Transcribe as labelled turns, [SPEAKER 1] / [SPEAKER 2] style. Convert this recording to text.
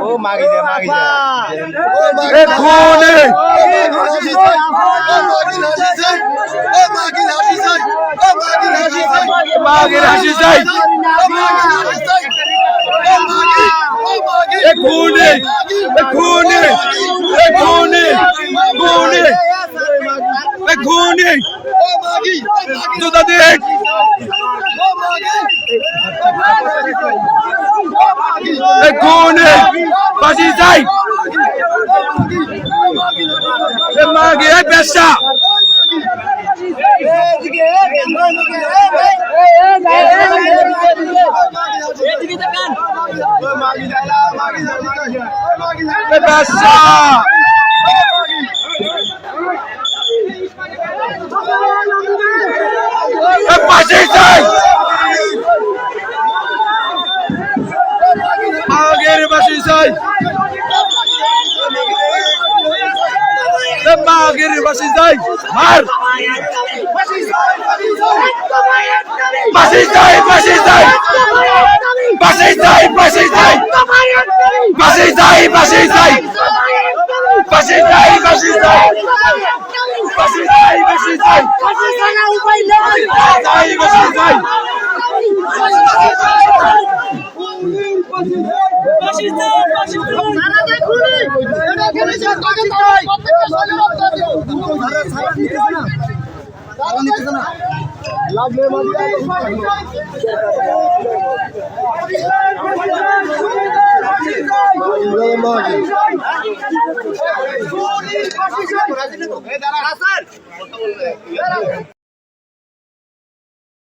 [SPEAKER 1] ও মাগি দে মাগি দে
[SPEAKER 2] এ কোনে মাগি হাসি যাই এ কোনে এ কোনে এ কোনে কোনে এ কোনে জুতা দেখ এ কোনে বাজি যাই এ মাগি এ বেশা এ বেশা এ বাজি যাই আগের বাজি যাই আগের বাসি যাই মার বাসি যাই বাসি যাই বাসি যাই বাসি যাই বাসি যাই বাসি যাই বাসি যাই বাসি যাই বাসি যাই বাসি যাই বাসি যাই
[SPEAKER 1] লাগলে